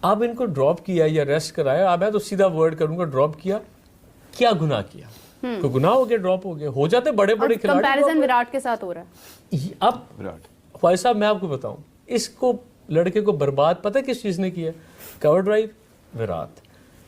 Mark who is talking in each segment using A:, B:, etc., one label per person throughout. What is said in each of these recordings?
A: अब इनको ड्रॉप किया या रेस्ट कराया, अब मैं तो सीधा वर्ड करूंगा ड्रॉप किया, क्या गुनाह किया? तो गुनाह हो गया, ड्रॉप हो गया, हो जाते बड़े बड़े खिलाड़ी।
B: कंपैरिजन विराट के साथ हो रहा है
A: अब। ख्वाजा साहब मैं आपको बताऊं, इसको लड़के को बर्बाद पता है किस चीज ने किया? Cover drive. विराट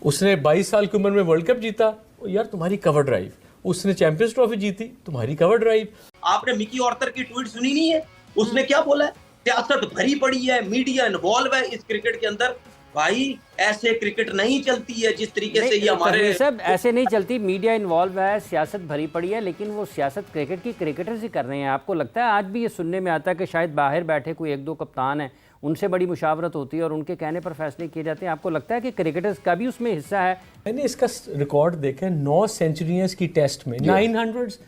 A: उसने 22 साल की उम्र में वर्ल्ड कप जीता, यार तुम्हारी कवर ड्राइव। उसने चैंपियंस ट्रॉफी जीती, तुम्हारी कवर ड्राइव।
C: आपने मिकी ऑर्थर की ट्वीट सुनी नहीं है? उसने क्या बोला है? सियासत भरी पड़ी है, मीडिया इन्वॉल्व है इस क्रिकेट के अंदर। भाई ऐसे क्रिकेट नहीं चलती है जिस तरीके से ये हमारे
D: सब ऐसे नहीं चलती। मीडिया इन्वॉल्व है, सियासत भरी पड़ी है, लेकिन वो सियासत क्रिकेट की क्रिकेटर्स ही कर रहे हैं। आपको लगता है आज भी ये सुनने में आता है कि शायद बाहर बैठे कोई एक दो कप्तान है, उनसे बड़ी मुशावरत होती है और उनके कहने पर फैसले किए जाते हैं? आपको लगता है कि क्रिकेटर्स का भी उसमें हिस्सा है?
A: मैंने इसका रिकॉर्ड देखा, 9 सेंचुरियां की टेस्ट में, 900,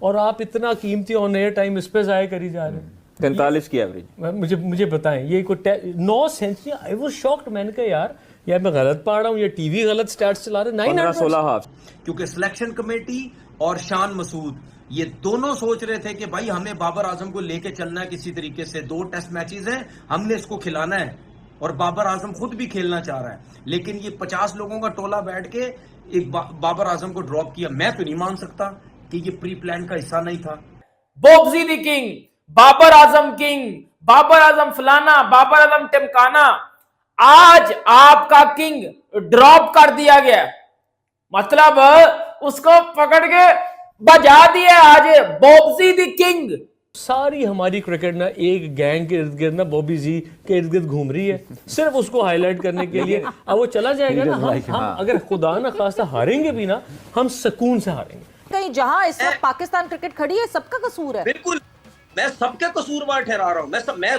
A: और आप इतना कीमती ऑन एयर टाइम इस पे जाया करी जा रहे हैं।
E: 43 की एवरेज।
A: मुझे बताएं, ये कोई 9 सेंचुरी? I was shocked. मैंने कहा यार मैं गलत पढ़ रहा हूँ, या टीवी गलत स्टैट्स चला रहे।
E: 15-16 हाफ।
C: क्योंकि सिलेक्शन कमेटी और शान मसूद ये दोनों सोच रहे थे कि भाई हमें बाबर आजम को लेके चलना है किसी तरीके से। 2 टेस्ट मैचेस हैं, हमने इसको खिलाना है, और बाबर आजम खुद भी खेलना चाह रहा है। लेकिन ये 50 लोगों का टोला बैठ के एक बाबर आजम को ड्रॉप किया। मैं तो नहीं मान सकता कि ये प्री प्लान का हिस्सा नहीं था।
F: Bobji the king, Babar Azam king, Babar Azam फलाना, बाबर आजम टिमकाना। आज आपका किंग ड्रॉप कर दिया गया, मतलब उसको पकड़ के बजा दिया। आज बोब्जी द किंग।
A: सारी हमारी क्रिकेट ना एक गैंग के इर्द गिर्द ना बॉबी जी के इर्द गिर्द घूम रही है, सिर्फ उसको हाईलाइट करने के लिए। अब वो चला जाएगा ना, हम अगर खुदा ना खास्ता हारेंगे भी ना, हम सुकून से हारेंगे।
G: कहीं जहां इस वक्त पाकिस्तान क्रिकेट खड़ी है, सबका कसूर है।
C: बिल्कुल, मैं सबके कसूरवार ठहरा रहा हूँ।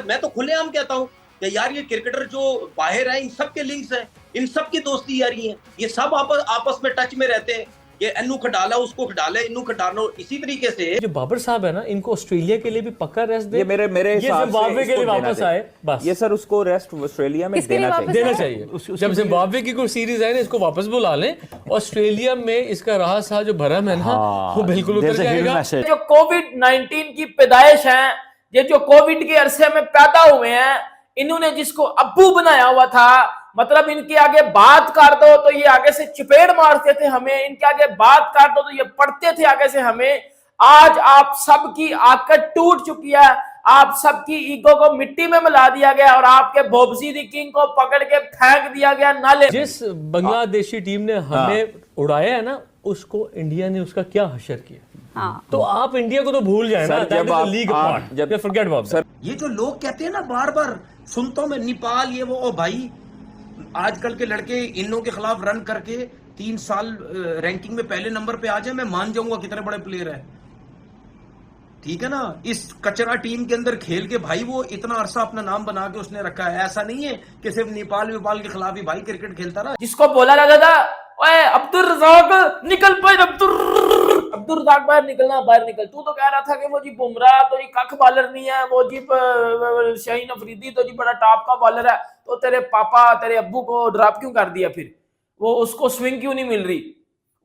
C: मैं तो खुलेआम कहता हूँ कि यार ये क्रिकेटर जो बाहर है, इन सबके लिंक्स हैं, इन सबकी दोस्ती यारी है। ये सब आपस में टच में रहते हैं। ये इन्नू खडाला, उसको खडाले, इन्नू खडालो। इसी तरीके से जो
A: बाबर साहब है ना, इनको ऑस्ट्रेलिया के लिए भी पक्का रेस्ट दे।
E: ये मेरे हिसाब से
A: जिम्बाब्वे के लिए वापस आए, बस
E: ये सर उसको रेस्ट ऑस्ट्रेलिया में देना
A: चाहिए। जब जिम्बाब्वे की कोई सीरीज है ना, इसको वापस बुला लें। ऑस्ट्रेलिया में इसका रहा सा जो भरम है ना, वो बिल्कुल उतर जाएगा।
F: जो कोविड-19 की पैदाइश है, ये जो कोविड के अरसे में पैदा हुए हैं, इन्होंने जिसको अब्बू बनाया हुआ था, मतलब इनके आगे बात कर दो तो ये आगे से चपेड़ मारते थे हमें, इनके आगे बात कर दो तो ये पढ़ते थे आगे से हमें। आज आप सबकी आकत टूट चुकी है, आप सबकी ईगो को मिट्टी में मिला दिया गया और आपके बोब्जी द किंग को पकड़ के फेंक दिया गया नाले।
A: जिस बांग्लादेशी टीम ने हमें उड़ाया है ना, उसको इंडिया ने उसका क्या हशर किया। तो आप इंडिया को तो भूल जाए ना, जब फॉरगेट अबाउट दैट।
C: ये जो लोग कहते हैं ना बार बार, सुनता हूं मैं, नेपाल ये वो, ओ भाई आजकल के लड़के इन्नों के खिलाफ रन करके 3 साल रैंकिंग में पहले नंबर पे आ जाए, मैं मान जाऊंगा कितने बड़े प्लेयर है। ठीक है ना, इस कचरा टीम के अंदर खेल के भाई वो इतना अरसा अपना नाम बना के उसने रखा है। ऐसा नहीं है कि सिर्फ नेपाल के खिलाफ ही भाई क्रिकेट खेलता रहा।
F: जिसको बोला जाता था, ओए अब्दुल रज़ाक निकल भाई, अब्दुल रज़ाक बाहर निकल। तू तो कह रहा था कि वो जी बुमराह तो जी कख बॉलर नहीं है, वो जी शाहीन अफरीदी तो जी बड़ा टॉप का बॉलर है, तो तेरे पापा तेरे अब्बू को ड्रॉप क्यों कर दिया? फिर वो उसको स्विंग क्यों नहीं मिल रही?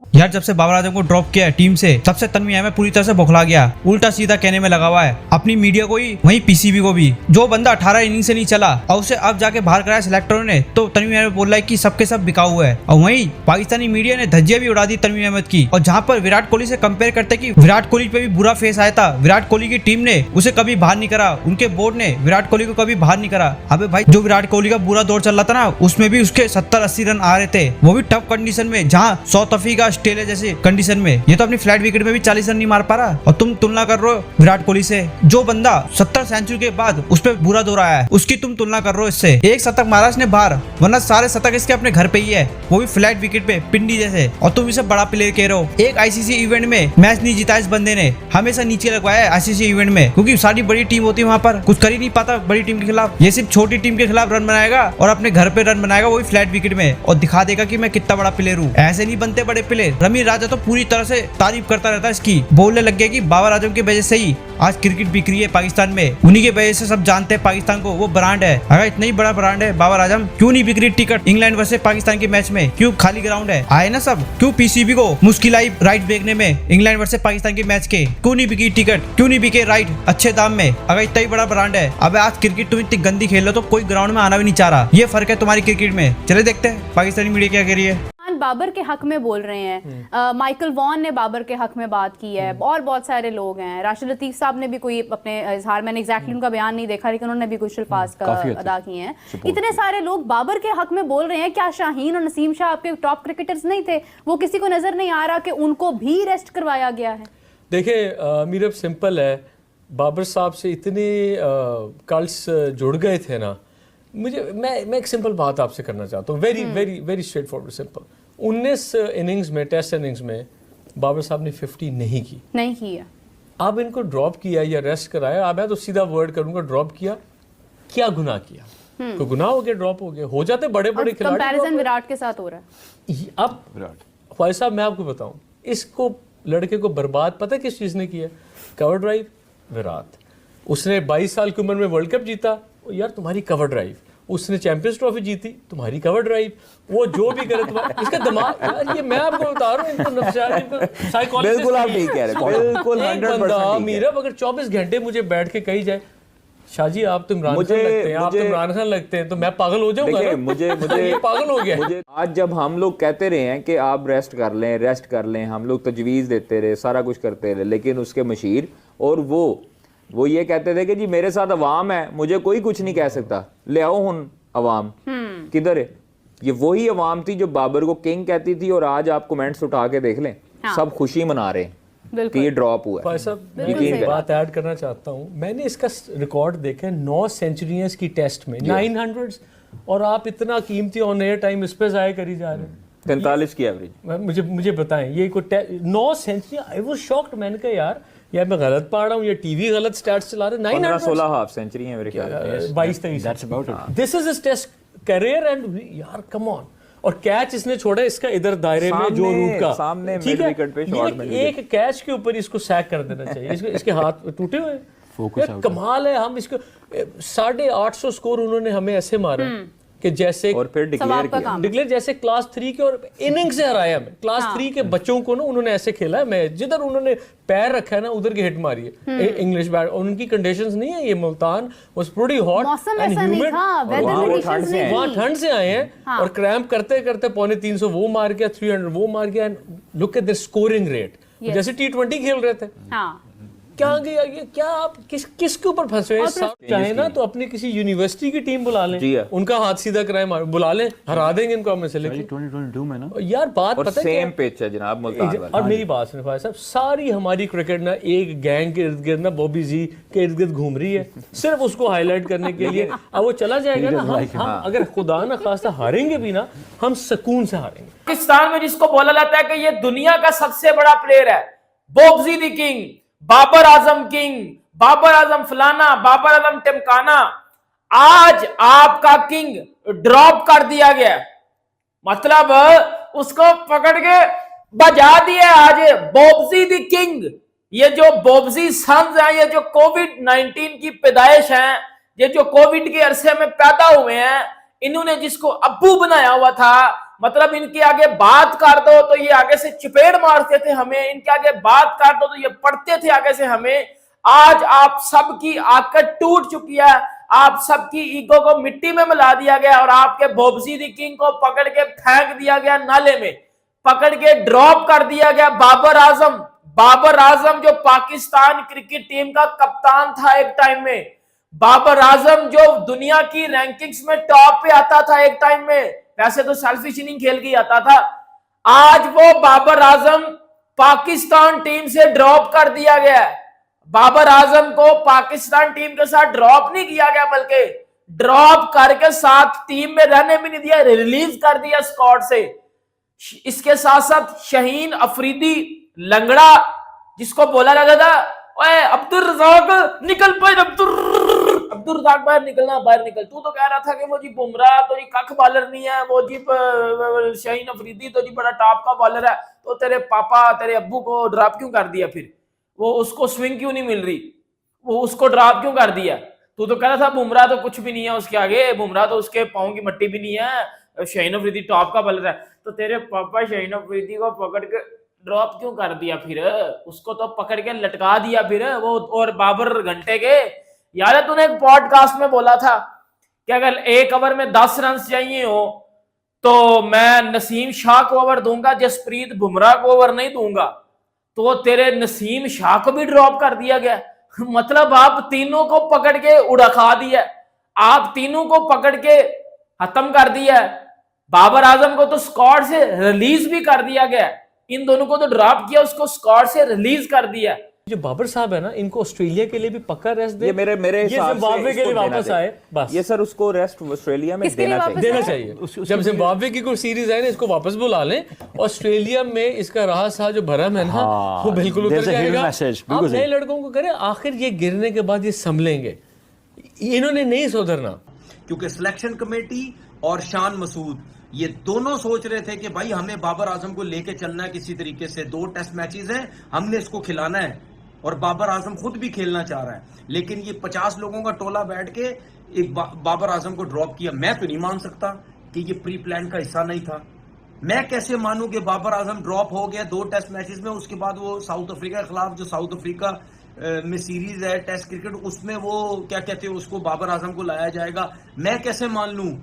H: यार जब से बाबर आजम को ड्रॉप किया है टीम से, तब से तनवीर अहमद पूरी तरह से बौखला गया, उल्टा सीधा कहने में लगा हुआ है, अपनी मीडिया को ही वहीं पीसीबी को भी। जो बंदा 18 इनिंग से नहीं चला और उसे अब जाके बाहर कराया सिलेक्टरों ने, तो तनवीर अहमद बोल रहा है कि सबके सब बिकाऊ है। और वहीं पाकिस्तानी मीडिया ने धज्जियां भी उड़ा दी तनवीर अहमद की। और जहाँ पर विराट कोहली से कंपेयर करते कि विराट कोहली पे भी बुरा फेस आया था, विराट कोहली की टीम ने उसे कभी बाहर नहीं करा, उनके बोर्ड ने विराट कोहली को कभी बाहर नहीं करा। अबे भाई, जो विराट कोहली का बुरा दौर चल रहा था ना, उसमें भी उसके 70-80 रन आ रहे थे, वो भी टफ कंडीशन में, जहाँ साउथ अफ्रीका, ऑस्ट्रेलिया जैसे कंडीशन में। ये तो अपनी फ्लैट विकेट में भी 40 रन नहीं मार पा रहा, और तुम तुलना कर रहे हो विराट कोहली से। जो बंदा 70 सेंचुरी के बाद उस पर बुरा दौर आया है, उसकी तुम तुलना कर रहे हो इससे। एक शतक महाराज ने बाहर, वरना सारे शतक इसके अपने घर पे ही है, वो भी फ्लैट विकेट पे, पिंडी जैसे, और तुम इसे बड़ा प्लेयर कह रहे हो। एक आईसीसी इवेंट में मैच नहीं जीता इस बंदे ने, हमेशा नीचे लगवाया है आईसीसी इवेंट में, क्योंकि सारी बड़ी टीम होती है, वहां पर कुछ कर ही नहीं पाता बड़ी टीम के खिलाफ। ये सिर्फ छोटी टीम के खिलाफ रन बनाएगा और अपने घर पे रन बनाएगा, वो भी फ्लैट विकेट में, और दिखा देगा कि मैं कितना बड़ा प्लेयर हूँ। ऐसे नहीं बनते बड़े प्लेयर। प्लेयर रमी राजा तो पूरी तरह से तारीफ करता रहता है इसकी, बोलने लग गया कि बाबर आजम की वजह से ही आज क्रिकेट बिक रही है पाकिस्तान में, उन्हीं की वजह से सब जानते हैं पाकिस्तान को, वो ब्रांड है। अगर इतना ही बड़ा ब्रांड है बाबर आजम, क्यों नहीं बिक रही टिकट इंग्लैंड वर्सेस पाकिस्तान के मैच में? क्यों खाली ग्राउंड है? आए ना सब, क्यों पीसीबी को मुश्किल आई राइट देखने में इंग्लैंड वर्सेस पाकिस्तान के मैच के? क्यों नहीं बिकी टिकट? क्यों नहीं बिके राइट अच्छे दाम में? अगर इतना ही बड़ा ब्रांड है, अब आज क्रिकेट तुम इतनी गंदी खेल लो तो कोई ग्राउंड में आना भी नहीं चाह रहा। ये फर्क है तुम्हारी क्रिकेट में। चले देखते हैं पाकिस्तानी मीडिया क्या कह रही है।
B: बाबर के हक में बोल रहे हैं, माइकल वॉन ने बाबर के हक में बात की है, और बहुत सारे लोग हैं, राशिद लतीफ साहब ने भी कोई अपने इजहार, मैंने एग्जैक्टली उनका बयान नहीं देखा लेकिन उन्होंने भी कुछ अल्फाज का अदा किए हैं। इतने सारे लोग बाबर के हक में बोल रहे हैं, क्या शाहीन और नसीम शाह आपके टॉप क्रिकेटर्स नहीं थे? वो किसी को नजर नहीं आ रहा कि उनको भी रेस्ट करवाया गया है?
A: देखिए मीरब, सिंपल है, बाबर साहब से इतने कल्स जुड़ गए थे ना। मैं एक सिंपल बात आपसे करना चाहता हूँ, very very very straight forward simple. 19 innings में, टेस्ट इनिंग्स में बाबर साहब ने 50 नहीं की है। आप इनको ड्रॉप किया या रेस्ट कराया, अब मैं तो सीधा वर्ड करूंगा, ड्रॉप किया, क्या गुनाह किया? तो गुनाह हो गया, ड्रॉप हो गया, हो जाते बड़े बड़े खिलाड़ी।
B: कंपैरिजन विराट के साथ हो रहा है।
A: अब ख्वाहिश साहब, मैं आपको बताऊं, इसको लड़के को बर्बाद पता है किस चीज ने किया? Cover drive, Virat. उसने 22 साल की उम्र में वर्ल्ड कप जीता, यार तुम्हारी कवर ड्राइव। उसने चैंपियंस ट्रॉफी जीती, तुम्हारी कवर ड्राइव। वो जो भी करे तुम्हारा, इसका दिमाग, यार ये मैं आपको बता रहा हूँ, इनको नफ्सियात, इनको साइकोलॉजिस्ट।
E: बिल्कुल आप ठीक कह रहे हैं, बिल्कुल 100%
A: बंदा मीरब अगर 24 घंटे मुझे बैठ के कही जाए शाहजी आप तो इमरान खान लगते हैं, आप तो इमरान खान लगते हैं, तो मैं पागल हो जाऊंगा ना।
E: मुझे
A: ये पागल हो गया।
E: आज जब हम लोग कहते रहे हैं कि आप रेस्ट कर लें, हम लोग तजवीज़ देते रहे, सारा कुछ करते रहे, लेकिन उसके मशीर और वो ये कहते थे कि जी मेरे साथ अवाम है, मुझे कोई कुछ नहीं कह सकता, ले आओ हुन अवाम। किधर है? ये वही अवाम थी जो बाबर को किंग कहती थी, और आज आप कमेंट्स उठा के देख लें, सब खुशी मना रहे हैं कि ये ड्रॉप हुआ है।
A: भाई साहब एक बात ऐड करना चाहता हूँ, मैंने इसका रिकॉर्ड देखा है, 9 सेंचुरियां की टेस्ट में, 900, और आप इतना कीमती ऑन एयर टाइम इस पे जाया करी जा रहे हैं।
E: 43 की एवरेज।
A: मुझे बताएं, ये कोई 9 सेंचुरी, आई वाज शॉक्ड। मैंने कहा यार मैं गलत पढ़ रहा हूँ, ये टीवी गलत स्टैट्स चला रहे।
E: 16 हाफ सेंचुरी है मेरे ख्याल में,
A: 22-23। This is his test career and यार कम ऑन। और कैच इसने छोड़ा इसका इधर दायरे में जो रूट का
E: सामने
A: ठीक है,
E: विकेट पे शॉट में
A: एक कैच के ऊपर इसको सैक कर देना चाहिए। इसके हाथ टूटे हुए, यार कमाल है। हम इसको 850 स्कोर उन्होंने हमें ऐसे मारा कि जैसे,
E: और फिर
A: डिक्लेयर जैसे क्लास 3 के, और इनिंग से हराया हमें। क्लास 3 के बच्चों को ना उन्होंने ऐसे खेला है, मैं जिधर उन्होंने पैर रखा है ना उधर की हिट मारी है इंग्लिश बैट। और उनकी कंडीशंस नहीं है, ये Multan was pretty hot and humid, वहां ठंड से आए हैं और क्रैम्प करते करते 250 वो मार गया, 300 वो मार गया। And look at the scoring rate, जैसे T20 खेल रहे थे। क्या गया ये, क्या आप किसके ऊपर फंसे हैं? चाहे ना तो अपनी किसी यूनिवर्सिटी की टीम बुला लें, उनका हाथ सीधा कराए, बुला लें, हरा देंगे इनको हमें से। लेकिन 2022 में ना यार बात पता है,
E: सेम पिच है जनाब मुल्तान वाला।
A: और मेरी बात सुनिए भाई साहब, सारी हमारी क्रिकेट ना एक गैंग के इर्द गिर्द ना बॉबी जी के इर्द गिर्द घूम रही है, सिर्फ उसको हाईलाइट करने के लिए। अब वो चला जाएगा ना, हम अगर खुदा ना खास्ता हारेंगे भी ना, हम सुकून से हारेंगे।
F: पाकिस्तान में जिसको बोला जाता है कि ये दुनिया का सबसे बड़ा प्लेयर है, Bobji the king, Babar Azam king, Babar Azam फलाना, बाबर आजम टिमकाना, आज आपका किंग ड्रॉप कर दिया गया। मतलब उसको पकड़ के बजा दिया आज बॉब्जी द किंग। ये जो बॉब्जी सन्स हैं, ये जो कोविड-19 की पैदाइश हैं, ये जो कोविड के अरसे में पैदा हुए हैं, इन्होंने जिसको अब्बू बनाया हुआ था, मतलब इनके आगे बात कर दो तो ये आगे से चपेड़ मारते थे हमें, इनके आगे बात कर दो तो ये पढ़ते थे आगे से हमें। आज आप सबकी आकत टूट चुकी है, आप सबकी ईगो को मिट्टी में मिला दिया गया और आपके बॉब्जी द किंग को पकड़ के फेंक दिया गया नाले में, पकड़ के ड्रॉप कर दिया गया। बाबर आजम जो पाकिस्तान क्रिकेट टीम का कप्तान था एक टाइम में, बाबर आजम जो दुनिया की रैंकिंग्स में टॉप पे आता था एक टाइम में, वैसे तो सेल्फिश इनिंग खेल के आता था, आज वो बाबर आजम पाकिस्तान टीम से ड्रॉप कर दिया गया। बाबर आजम को पाकिस्तान टीम के साथ ड्रॉप नहीं किया गया, बल्कि ड्रॉप करके साथ टीम में रहने भी नहीं दिया, रिलीज कर दिया स्क्वाड से। इसके साथ साथ शाहीन अफरीदी लंगड़ा, जिसको बोला जाता था ओए अब्दुल रज़ाक निकल पर, अब्दुल रज़ाक बाहर निकल। तू तो कह रहा था कि वो जी बुमराह तो जी कख बॉलर नहीं है, वो जी शाहीन अफरीदी तो जी बड़ा टॉप का बॉलर है, तो तेरे पापा तेरे अब्बू को ड्रॉप क्यों कर दिया? फिर वो उसको स्विंग क्यों नहीं मिल रही? वो उसको ड्रॉप क्यों कर दिया? तू तो कह रहा था बुमराह तो कुछ भी नहीं है उसके आगे, बुमराह तो उसके पाँव की मट्टी भी नहीं है, शाहीन अफरीदी टॉप का बल्लेबाज है। तो तेरे पापा शाहीन अफरीदी को पकड़ के ड्रॉप क्यों कर दिया? फिर उसको तो पकड़ के लटका दिया फिर वो। और बाबर घंटे के, याद है तूने एक पॉडकास्ट में बोला था कि अगर एक ओवर में 10 रन चाहिए हो तो मैं नसीम शाह को ओवर दूंगा, जसप्रीत बुमराह को ओवर नहीं दूंगा। तो तेरे नसीम शाह को भी ड्रॉप कर दिया गया। मतलब आप तीनों को पकड़ के उड़ा दिया, आप तीनों को पकड़ के खत्म कर दिया। बाबर आजम को तो स्क्वाड से रिलीज भी कर दिया गया, इन दोनों को तो ड्रॉप किया, उसको स्क्वाड से रिलीज कर दिया।
A: जो बाबर साहब है ना, इनको ऑस्ट्रेलिया के लिए भी पक्का रेस्ट दे।
E: ये मेरे
A: ये
E: हिसाब से
A: जिम्बाब्वे के लिए
E: इसको देना
A: वापस आए बस।
E: ये सर उसको रेस्ट ऑस्ट्रेलिया में
B: किसके लिए
E: देना
B: वापस
E: चाहिए।
A: देना चाहिए। जब जिम्बाब्वे की कोई सीरीज है ना, इसको वापस बुला लें। ऑस्ट्रेलिया में इसका रहा सा जो भरम है ना, वो बिल्कुल उतर जाएगा। आप नए लड़कों को करें, आखिर ये गिरने के बाद ये संभलेंगे, इन्होंने नहीं सुधरना।
C: क्योंकि सिलेक्शन कमेटी और शान मसूद ये दोनों सोच रहे थे कि भाई हमें बाबर आजम को लेके चलना है किसी तरीके से। 2 टेस्ट मैचेस हैं, हमने इसको खिलाना है, और बाबर आजम खुद भी खेलना चाह रहा है। लेकिन ये 50 लोगों का टोला बैठ के एक बाबर आजम को ड्रॉप किया। मैं तो नहीं मान सकता कि ये प्री प्लान का हिस्सा नहीं था। मैं कैसे मानूं कि बाबर आजम ड्रॉप हो गया 2 टेस्ट मैचेस में, उसके बाद वो साउथ अफ्रीका के खिलाफ, जो साउथ अफ्रीका में सीरीज है टेस्ट क्रिकेट, उसमें वो क्या कहते हैं उसको, बाबर आजम को लाया जाएगा। मैं कैसे मान लूं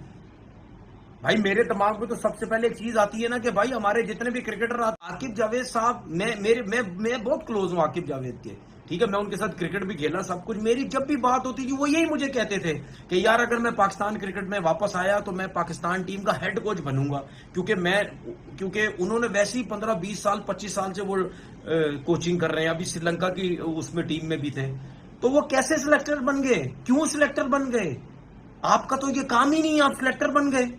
C: भाई? मेरे दिमाग में तो सबसे पहले एक चीज आती है ना कि भाई हमारे जितने भी क्रिकेटर, आकिब जावेद साहब, मैं बहुत क्लोज हूं आकिब जावेद के, ठीक है, मैं उनके साथ क्रिकेट भी खेला सब कुछ। मेरी जब भी बात होती थी वो यही मुझे कहते थे कि यार अगर मैं पाकिस्तान क्रिकेट में वापस आया तो मैं पाकिस्तान टीम का हेड कोच बनूंगा, क्योंकि उन्होंने वैसे ही 15-20 साल 25 साल से वो कोचिंग कर रहे हैं, अभी श्रीलंका की उसमें टीम में भी थे। तो वो कैसे सिलेक्टर बन गए? क्यों सिलेक्टर बन गए? आपका तो ये काम ही नहीं है, आप सिलेक्टर बन गए।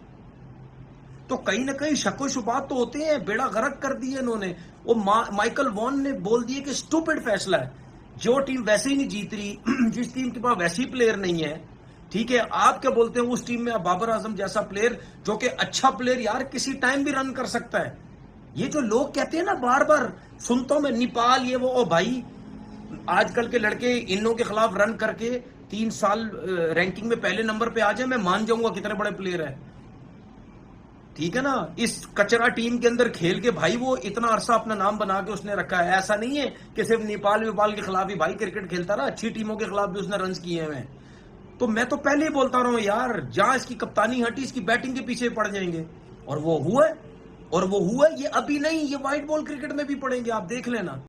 C: तो कहीं ना कहीं शक व शुबात तो होते हैं। बेड़ा गर्क कर दिए इन्होंने। वो माइकल वॉन ने बोल दिए कि स्टूपिड फैसला है, जो टीम वैसे ही नहीं जीत रही, जिस टीम के पास वैसे ही प्लेयर नहीं है, ठीक है, आप क्या बोलते हैं उस टीम में बाबर आजम जैसा प्लेयर, जो कि अच्छा प्लेयर यार किसी टाइम भी रन कर सकता है। ये जो लोग कहते हैं ना बार बार सुनता हूं मैं, नेपाल ये वो, ओ भाई आजकल के लड़के इनों के खिलाफ रन करके 3 साल रैंकिंग में पहले नंबर पे आ जाए, मैं मान जाऊंगा कितने बड़े प्लेयर है, ठीक है ना। इस कचरा टीम के अंदर खेल के भाई वो इतना अरसा अपना नाम बना के उसने रखा है। ऐसा नहीं है कि सिर्फ नेपाल के खिलाफ ही भाई क्रिकेट खेलता रहा, अच्छी टीमों के खिलाफ भी उसने रन किए हैं। तो मैं तो पहले ही बोलता रहा हूं यार, जहां इसकी कप्तानी हटी इसकी बैटिंग के पीछे पड़ जाएंगे, और वो हुआ, ये अभी नहीं, ये व्हाइट बॉल क्रिकेट में भी पड़ेंगे, आप देख लेना।